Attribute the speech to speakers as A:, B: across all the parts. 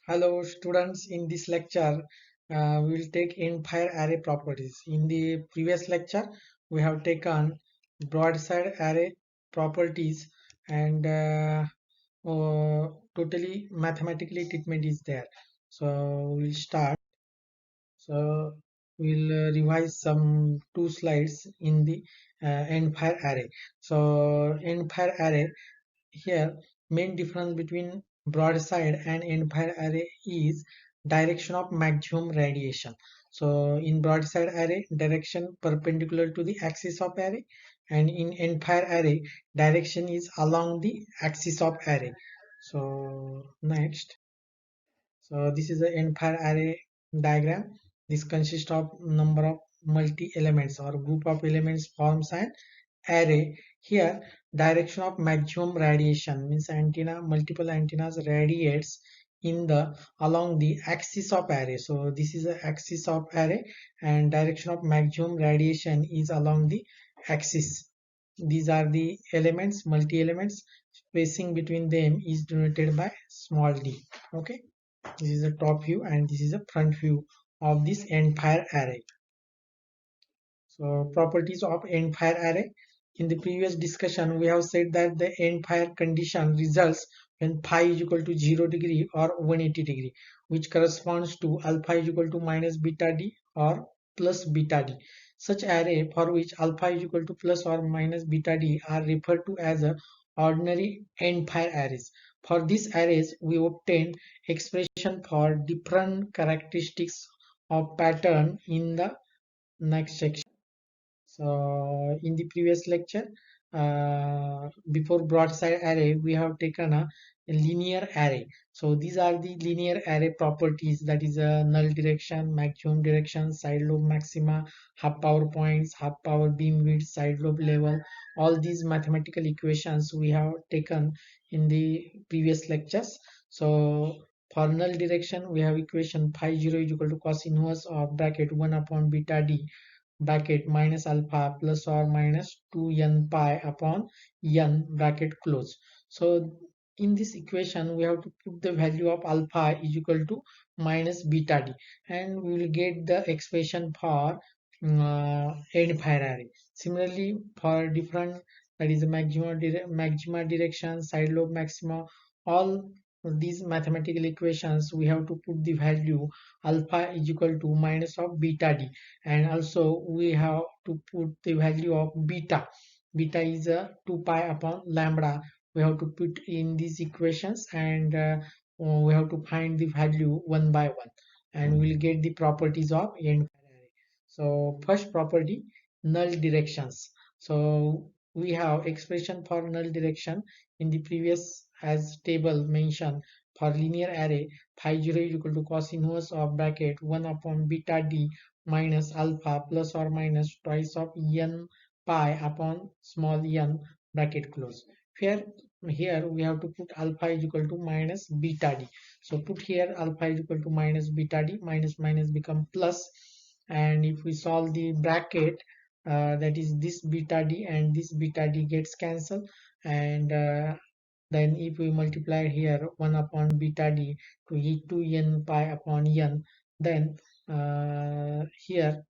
A: Hello students, in this lecture we will take entire array properties. In the previous lecture we have taken broadside array properties and totally mathematically treatment is there. So we'll start. So we'll revise some two slides in the entire array. So entire array here, main difference between broadside and entire array is direction of maximum radiation. So in broadside array, direction perpendicular to the axis of array, and in entire array, direction is along the axis of array. So next, so this is the entire array diagram. This consists of number of multi elements or group of elements forms an array. Here direction of maximum radiation means antenna multiple antennas radiates in the along the axis of array. So this is the axis of array and direction of maximum radiation is along the axis. These are the elements, multi elements. Spacing between them is denoted by small d. Okay, this is the top view and this is the front view of this entire array. So properties of end-fire array. In the previous discussion, we have said that the end-fire condition results when phi is equal to 0 degree or 180 degree, which corresponds to alpha is equal to minus beta d or plus beta d. Such array for which alpha is equal to plus or minus beta d are referred to as a ordinary end-fire arrays. For these arrays, we obtain expression for different characteristics of pattern in the next section. So in the previous lecture, before broadside array, we have taken a linear array. So these are the linear array properties, that is a null direction, maximum direction, side lobe maxima, half power points, half power beam width, side lobe level. All these mathematical equations we have taken in the previous lectures. So for null direction, we have equation phi 0 is equal to cos inverse of bracket 1 upon beta d bracket minus alpha plus or minus 2n pi upon n bracket close. So in this equation we have to put the value of alpha is equal to minus beta d and we will get the expression for end fire array. Similarly for different, that is the maxima direction, side lobe maxima, all these mathematical equations we have to put the value alpha is equal to minus of beta d, and also we have to put the value of beta. Beta is a 2 pi upon lambda. We have to put in these equations and we have to find the value one by one and we'll get the properties of end array. So first property, null directions. So we have expression for null direction in the previous as table mentioned. For linear array, phi 0 is equal to cos inverse of bracket 1 upon beta d minus alpha plus or minus twice of n pi upon small n bracket close. Here we have to put alpha is equal to minus beta d. So put here alpha is equal to minus beta d, minus minus become plus, and if we solve the bracket, that is this beta d and this beta d gets cancelled, and then if we multiply here 1 upon beta d to e 2n pi upon n, then here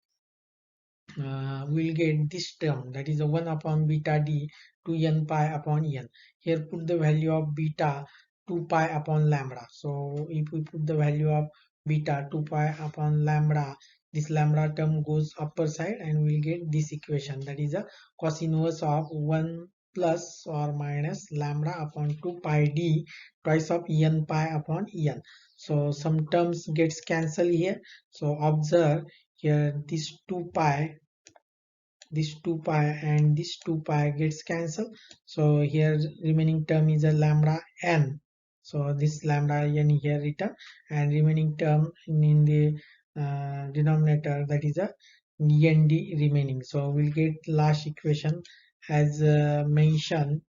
A: we'll get this term, that is a 1 upon beta d to n pi upon n. Here put the value of beta 2 pi upon lambda. So if we put the value of beta 2 pi upon lambda, this lambda term goes upper side and we'll get this equation, that is a cos inverse of 1 plus or minus lambda upon 2 pi d twice of n pi upon n. So some terms gets cancelled here. So observe here this 2 pi and this 2 pi gets cancelled. So here remaining term is a lambda n. So this lambda n here written and remaining term in the denominator, that is a nd remaining. So we'll get last equation as mentioned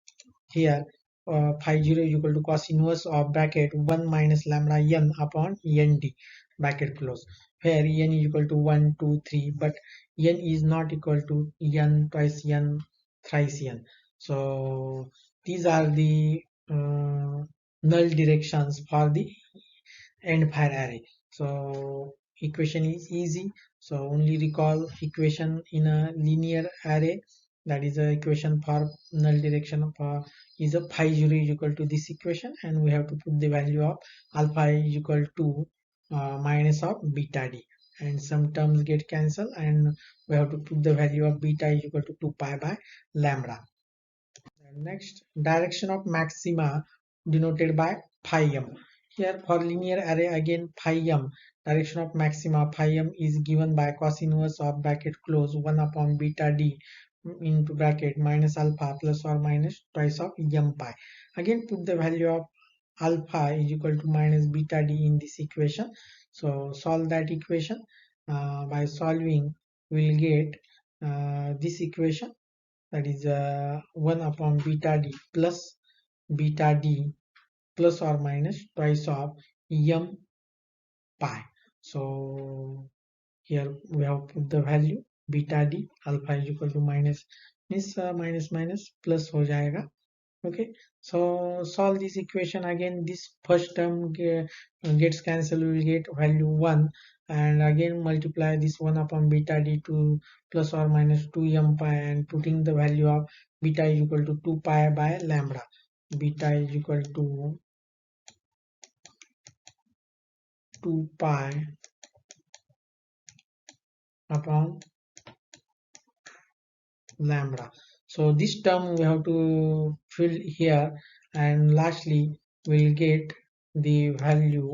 A: here. Phi 0 is equal to cos inverse of bracket 1 minus lambda n upon nd bracket close, where n is equal to 1 2 3, but n is not equal to n twice n thrice n. So these are the null directions for the end fire array. So equation is easy. So only recall equation in a linear array. That is the equation for null direction of is a phi 0 is equal to this equation, and we have to put the value of alpha is equal to minus of beta d, and some terms get cancelled, and we have to put the value of beta is equal to 2 pi by lambda. And next, direction of maxima denoted by phi m. Here for linear array again phi m, direction of maxima phi m is given by cos inverse of bracket close 1 upon beta d into bracket minus alpha plus or minus twice of m pi. Again put the value of alpha is equal to minus beta d in this equation. So solve that equation. By solving we'll get this equation, that is 1 upon beta d plus beta d plus or minus twice of m pi. So here we have put the value beta d, alpha is equal to minus, means minus minus plus हो जाएगा. Okay, so solve this equation. Again this first term gets cancelled, we will get value 1, and again multiply this 1 upon beta d to plus or minus 2 m pi, and putting the value of beta is equal to 2 pi by lambda. Beta is equal to 2 pi upon lambda. So this term we have to fill here, and lastly we'll get the value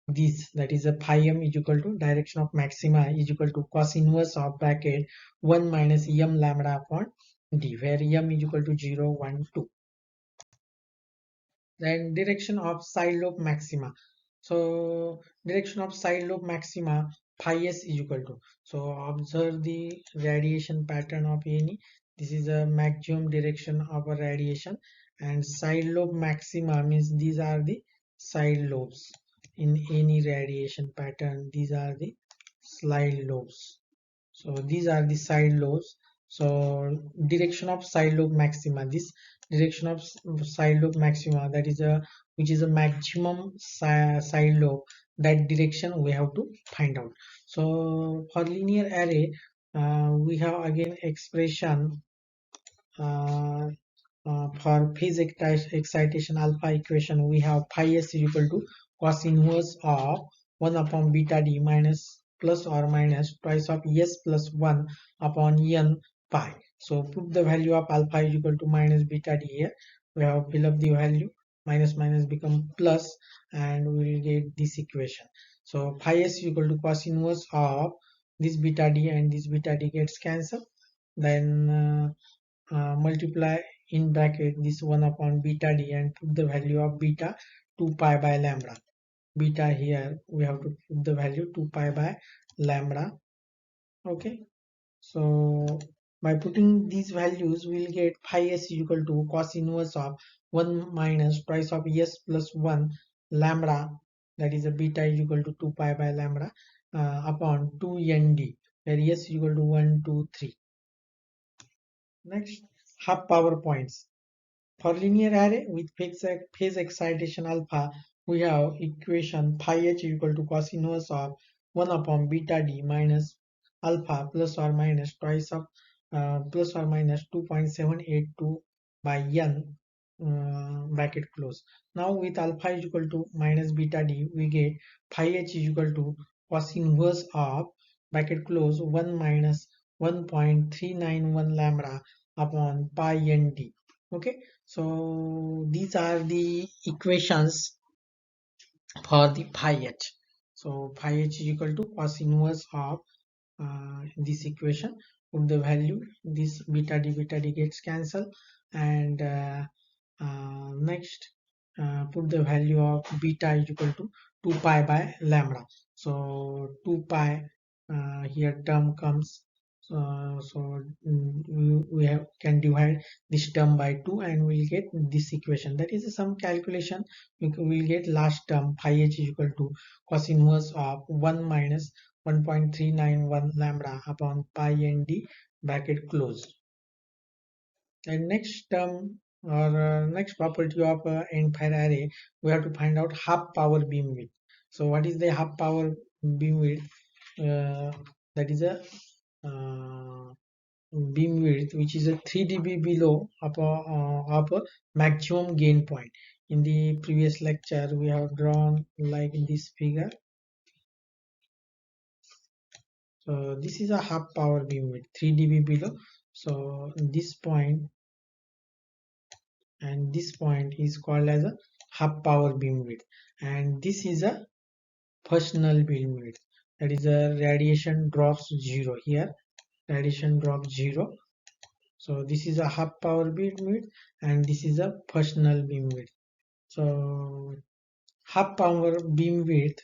A: this, that is a phi m is equal to direction of maxima is equal to cos inverse of bracket 1 minus m lambda upon d, where m is equal to 0 1 2. Then direction of side lobe maxima. So direction of side lobe maxima phi s is equal to, so observe the radiation pattern of any, this is a maximum direction of a radiation, and side lobe maxima means these are the side lobes in any radiation pattern, these are the side lobes. So these are the side lobes. So direction of side lobe maxima, this direction of side lobe maxima, that is a, which is a maximum side lobe, that direction we have to find out. So for linear array we have again expression uh, for phase excitation alpha equation. We have phi s is equal to cos inverse of 1 upon beta d minus plus or minus twice of s plus 1 upon n pi. So put the value of alpha is equal to minus beta d here. We have fill up the value, minus minus become plus, and we will get this equation. So phi s is equal to cos inverse of this beta d, and this beta d gets cancelled. Then multiply in bracket this 1 upon beta d, and put the value of beta 2 pi by lambda. Beta here we have to put the value 2 pi by lambda. Okay, so by putting these values we'll get phi s equal to cos inverse of 1 minus twice of s plus 1 lambda, that is a beta is equal to 2 pi by lambda upon 2 nd, where s equal to 1 2 3. Next, half power points. For linear array with phase excitation alpha, we have equation phi h equal to cos inverse of 1 upon beta d minus alpha plus or minus twice of plus or minus 2.782 by n bracket close. Now with alpha is equal to minus beta d, we get phi h is equal to cos inverse of bracket close 1 minus 1.391 lambda upon pi n d. Okay, so these are the equations for the phi h. So phi h is equal to cos inverse of this equation. Put the value, this beta d gets cancelled, and next put the value of beta is equal to 2 pi by lambda. So 2 pi here term comes, we can divide this term by 2, and we'll get this equation. That is some calculation. We'll get last term phi h is equal to cos inverse of 1 minus 1.391 lambda upon pi n d bracket close. And next term, or next property of end fire array, we have to find out half power beam width. So what is the half power beamwidth? That is a uh, beamwidth which is a 3 dB below of a maximum gain point. In the previous lecture we have drawn like in this figure. So this is a half power beamwidth 3 dB below. So this point and this point is called as a half power beamwidth, and this is a first null beamwidth. That is a radiation drops zero here. Radiation drops zero. So this is a half power beamwidth and this is a first null beamwidth. So half power beamwidth,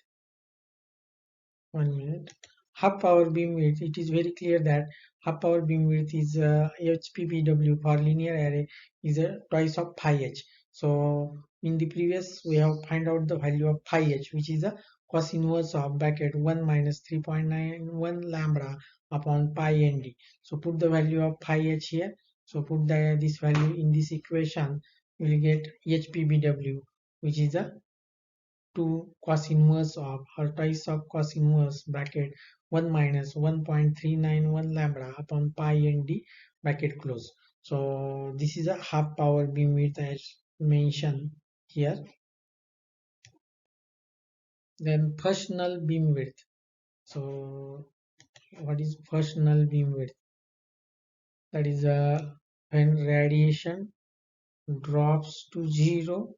A: 1 minute. Half power beamwidth, it is very clear that half power beamwidth is HPBW for linear array is a twice of phi h. So in the previous we have find out the value of phi h, which is a cos inverse of bracket 1 minus 3.91 lambda upon pi nd. So put the value of phi h here. So put this value in this equation, you will get HPBW, which is a 2 cos inverse of or twice of cos inverse bracket 1 minus 1.391 lambda upon pi nd bracket close. So this is a half power beamwidth as mentioned here. Then first null beamwidth. So what is first null beamwidth? That is when radiation drops to zero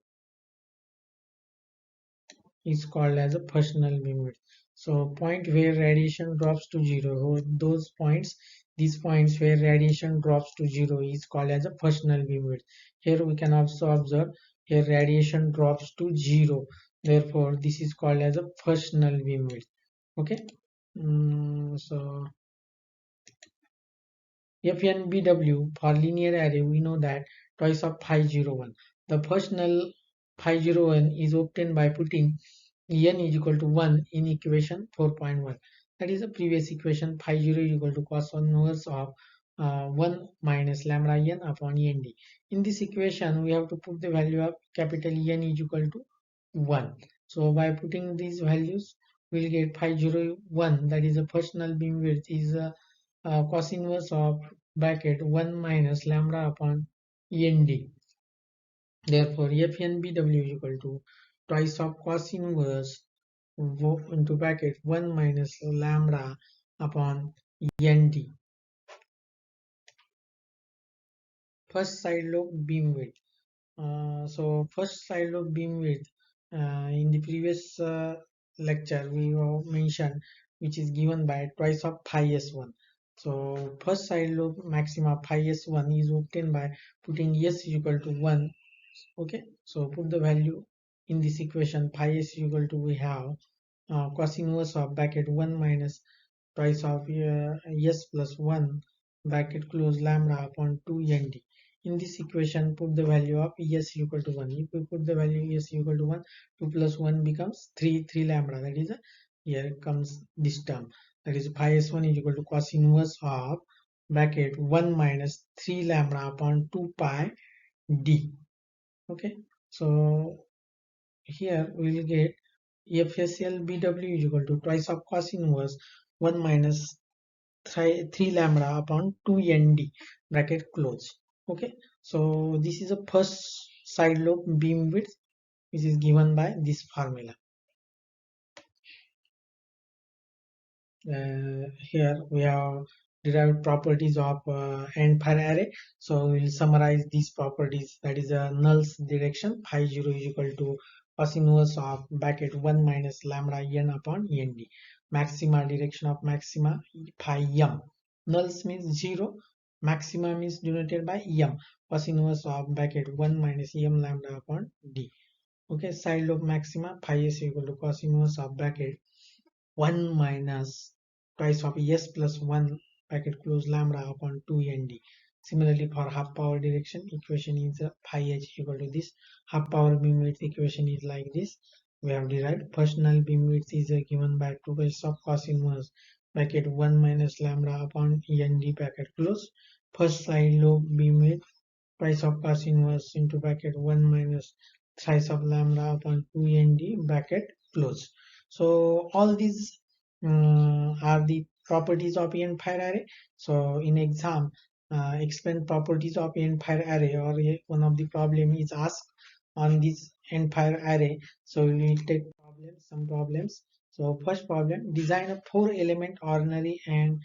A: is called as a first null beamwidth. So point where radiation drops to zero, those points, these points where radiation drops to zero is called as a first null beamwidth. Here we can also observe here radiation drops to zero. Therefore, this is called as a first null beamwidth. Okay. So FNBW for linear array, we know that twice of pi 01. The first null pi 01 is obtained by putting n is equal to 1 in equation 4.1. That is the previous equation. Pi 0 is equal to cos inverse of 1 minus lambda n upon nd. In this equation we have to put the value of capital N is equal to 1. So by putting these values we will get pi 0 1, that is the first null beamwidth is cos inverse of bracket 1 minus lambda upon nd. Therefore FNBW is equal to twice of cos inverse into bracket 1 minus lambda upon nd. First side lobe beam width. So first side lobe beam width in the previous lecture we mentioned, which is given by twice of pi s1. So first side lobe maxima pi s1 is obtained by putting s equal to 1. Okay, so put the value in this equation. Pi s equal to, we have cos inverse of bracket 1 minus twice of s plus 1 bracket close lambda upon 2 nd. In this equation put the value of s equal to 1. If we put the value s equal to 1, 2 plus 1 becomes 3 lambda. That is here comes this term, that is pi s1 is equal to cos inverse of bracket 1 minus 3 lambda upon 2 pi d. Okay, so here we will get FSLBW is equal to twice of cos inverse 1 minus 3 lambda upon 2 nd bracket close. Okay, so this is a first side lobe beam width which is given by this formula. Here we have derived properties of end fire array. So we will summarize these properties. That is a null's direction pi 0 is equal to cos inverse of bracket 1 minus lambda n upon nd. Maxima direction of maxima pi m. Nulls means 0. Maxima means denoted by m. Cos inverse of bracket 1 minus m lambda upon d. Okay, side lobe maxima pi s equal to cos inverse of bracket 1 minus twice of s plus 1 bracket close lambda upon 2 nd. Similarly, for half power direction, equation is pi h equal to this. Half power beamwidth equation is like this. We have derived first null beamwidth is given by 2 base of cos inverse bracket 1 minus lambda upon nd bracket close. First side lobe beamwidth twice of cos inverse into bracket 1 minus thrice of lambda upon 2 nd bracket close. So all these are the properties of n-pair array. So in exam, explain properties of n-pair array, or one of the problem is asked on this n-pair array. So we will take some problems. So first problem, design a 4-element ordinary and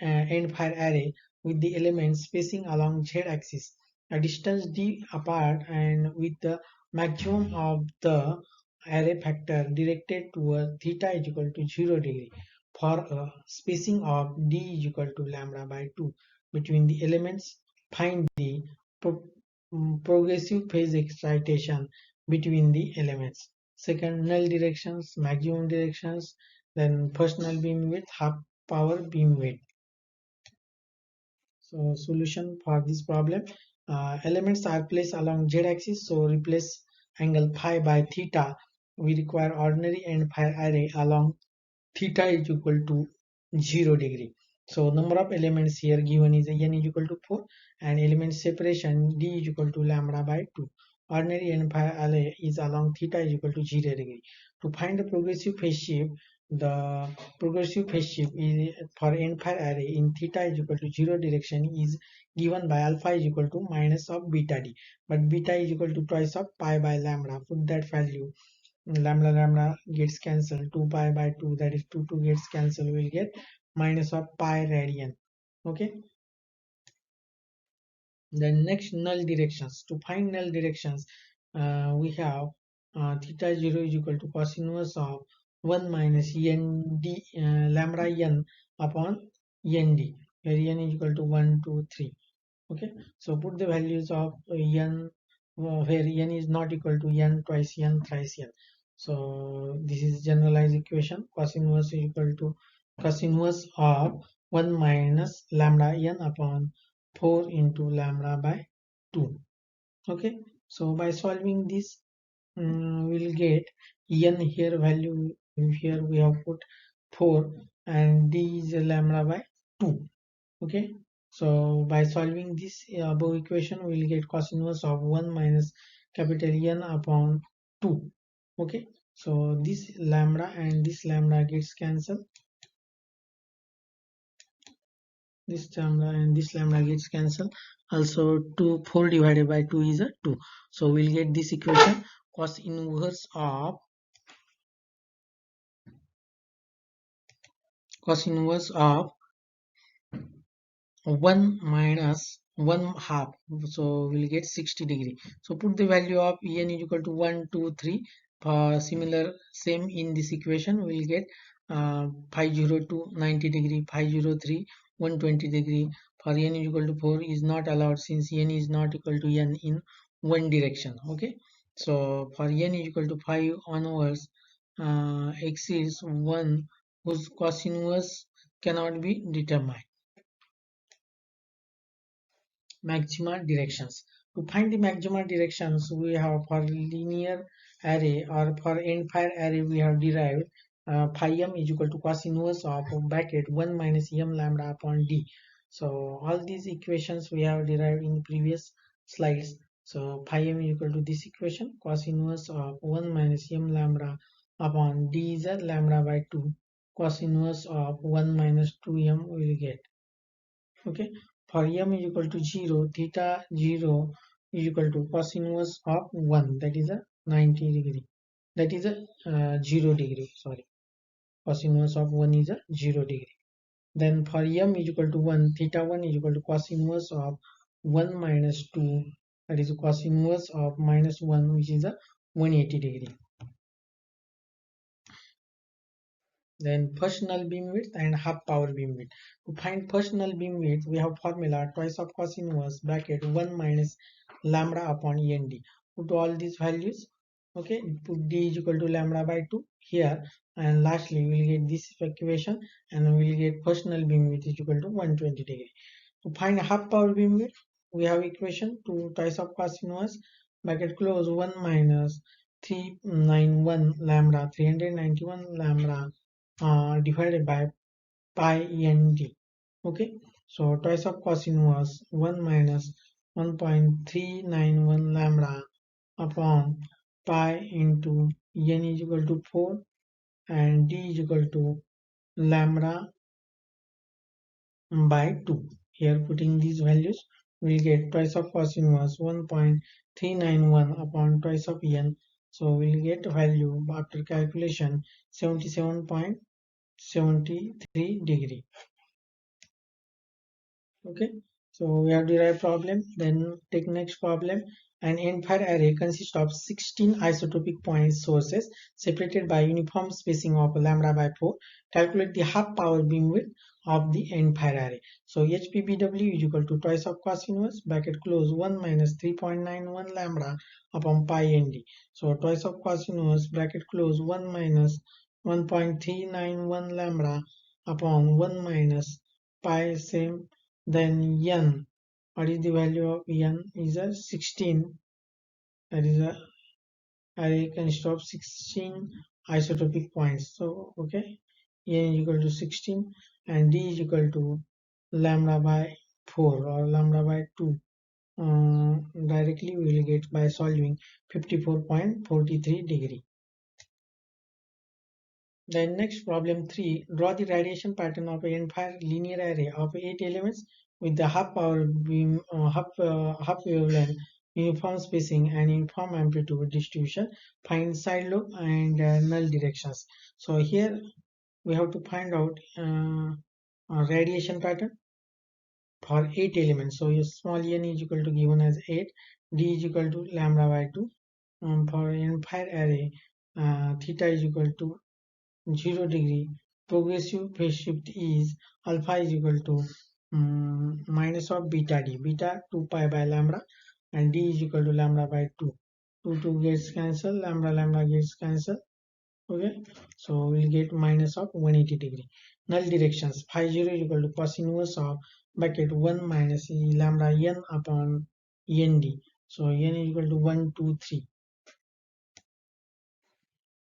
A: end-fire array with the elements spacing along z-axis, a distance d apart, and with the maximum of the array factor directed toward theta is equal to 0 degree for a spacing of d is equal to lambda by 2 between the elements. Find the pro- progressive phase excitation between the elements. Second, null directions, maximum directions, then first null beam width, half power beam width. So solution for this problem, elements are placed along z-axis, so replace angle phi by theta. We require ordinary and phi array along theta is equal to 0 degree. So number of elements here given is n is equal to 4, and element separation d is equal to lambda by 2. Ordinary and pi array is along theta is equal to 0 degree. To find the progressive phase shift, the progressive phase shift is for n pi array in theta is equal to 0 direction is given by alpha is equal to minus of beta d, but beta is equal to twice of pi by lambda. Put that value, lambda lambda gets cancelled, 2 pi by 2, that is 2 2 gets cancelled, we will get minus of pi radian. Okay, then next, null directions. To find null directions, we have theta 0 is equal to cos inverse of 1 minus n d lambda n upon n d, where n is equal to 1 2 3. Okay, so put the values of n where n is not equal to n twice n thrice n. So this is generalized equation. Cos inverse is equal to cos inverse of 1 minus lambda n upon 4 into lambda by 2. Okay, so by solving this, we'll get n here value, here we have put 4, and d is lambda by 2. Okay, so by solving this above equation, we will get cos inverse of 1 minus capital N upon 2. Okay, so this lambda and this lambda gets cancelled, this lambda and this lambda gets cancelled. Also 2 4 divided by 2 is a 2. So we'll get this equation, cos inverse of 1 minus 1 half, so we'll get 60 degree. So put the value of en is equal to 1 2 3. Similar same in this equation, we'll get phi 0 to 90 degree, phi 0 3 120 degree. For n is equal to 4 is not allowed, since n is not equal to n in one direction. Okay, so for n is equal to 5 onwards, exceeds 1 whose cos inverse cannot be determined. Maxima directions. To find the maxima directions, we have for linear array or for end-fire array, we have derived phi m is equal to cos inverse of bracket 1 minus m lambda upon d. So all these equations we have derived in previous slides. So phi m is equal to this equation, cos inverse of 1 minus m lambda upon d is a lambda by 2. Cos inverse of 1 minus 2m we will get. Okay, for m is equal to 0, theta 0 is equal to cos inverse of 1, that is a 90 degree, that is a 0 degree, sorry, cos inverse of 1 is a 0 degree. Then for m is equal to 1, theta 1 is equal to cos inverse of 1 minus 2, that is cos inverse of minus 1, which is a 180 degree. Then first null beam width and half power beam width. To find first null beam width, we have formula twice of cos inverse bracket 1 minus lambda upon end. Put all these values. Okay, put d is equal to lambda by 2 here, and lastly we will get this equation, and we will get first null beam width is equal to 120 degree. To find half power beam width, we have equation to twice of cos inverse bracket close 1 minus 391 lambda 391 lambda divided by pi n d. Okay, so twice of cos inverse 1 minus 1.391 lambda upon pi into n is equal to 4, and d is equal to lambda by 2. Here putting these values, we'll get twice of cos inverse 1.391 upon twice of n. So we'll get value after calculation 77.73 degree. Okay, so we have derived problem. Then take next problem. An end-fire array consists of 16 isotopic point sources separated by uniform spacing of lambda by 4. Calculate the half power beamwidth of the end-fire array. So HPBW is equal to twice of cos inverse bracket close 1 minus 3.91 lambda upon pi nd. So twice of cos inverse bracket close 1 minus 1.391 lambda upon 1 minus pi same, then n, what is the value of n, is a 16. That is a array consists of 16 isotopic points. So okay, n is equal to 16 and d is equal to lambda by 4 or lambda by 2. Directly we will get by solving 54.43 degree. Then next problem 3, draw the radiation pattern of an entire linear array of 8 elements with the half power beam, half wavelength, uniform spacing and uniform amplitude distribution. Find side lobe and null directions. So here we have to find out a radiation pattern for 8 elements. So your small n is equal to given as 8, d is equal to lambda by 2. For entire array, theta is equal to 0 degree. Progressive phase shift is alpha is equal to minus of beta d, beta 2 pi by lambda, and d is equal to lambda by 2. 2 gets cancelled, lambda gets cancelled. Okay, so we'll get minus of 180 degree. Null directions, phi 0 is equal to cos inverse of bracket 1 minus lambda n upon nd. So n is equal to 1, 2, 3.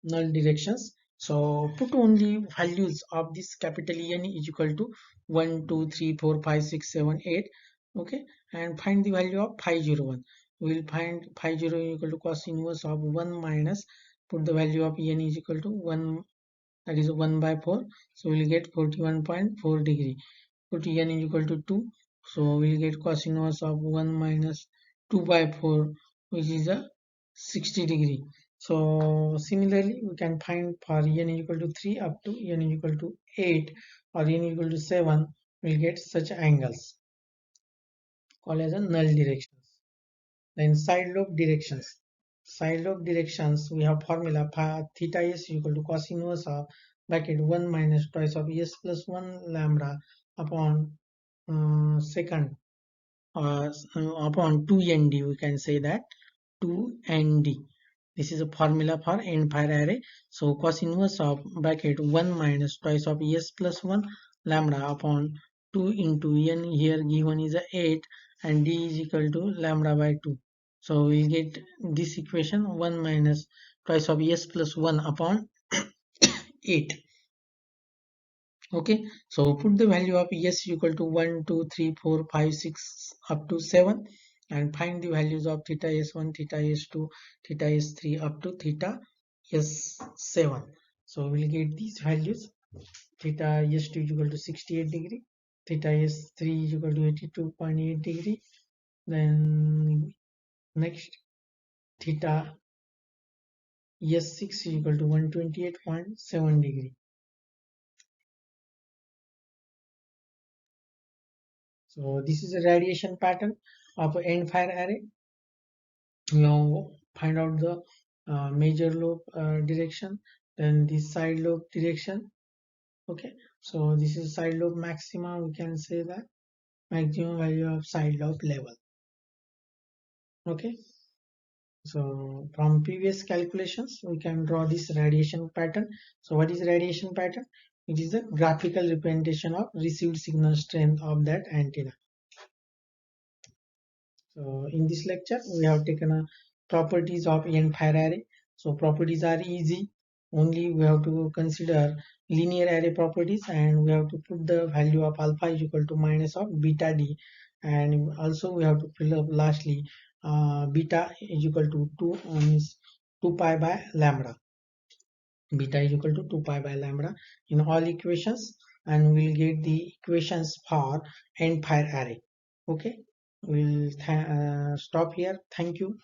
A: Null directions. So put only values of this capital N is equal to 1, 2, 3, 4, 5, 6, 7, 8. Okay, and find the value of phi 0, 1. We will find phi 0 is equal to cos inverse of 1 minus, put the value of N is equal to 1, that is 1 by 4. So we will get 41.4 degree. Put N is equal to 2. So we will get cos inverse of 1 minus 2 by 4, which is a 60 degree. So similarly, we can find for n is equal to 3 up to n is equal to 8 or n is equal to 7, we'll get such angles called as a null directions. Then side lobe directions. Side lobe directions, we have formula theta is equal to cos inverse of bracket 1 minus twice of s plus 1 lambda upon second upon 2nd, we can say that 2nd. This is a formula for end-fire array. So cos inverse of bracket 1 minus twice of s plus 1 lambda upon 2 into n, here given is a 8 and d is equal to lambda by 2. So we get this equation 1 minus twice of s plus 1 upon 8. Okay, so put the value of s equal to 1, 2, 3, 4, 5, 6 up to 7 and find the values of theta s1, theta s2, theta s3 up to theta s7. So we'll get these values. Theta s2 is equal to 68 degree, theta s3 is equal to 82.8 degree. Then next, theta s6 is equal to 128.7 degree. So this is a radiation pattern of an end fire array. You find out the major lobe direction, then the side lobe direction. Okay, so this is side lobe maxima, we can say that maximum value of side lobe level. Okay, so from previous calculations we can draw this radiation pattern. So what is radiation pattern? It is a graphical representation of received signal strength of that antenna. So in this lecture, we have taken a properties of end-fire array. So properties are easy. Only we have to consider linear array properties and we have to put the value of alpha is equal to minus of beta d. And also we have to fill up lastly beta is equal to 2 means 2 pi by lambda. beta is equal to 2 pi by lambda in all equations, and we'll get the equations for end fire array. Okay, we'll stop here. Thank you.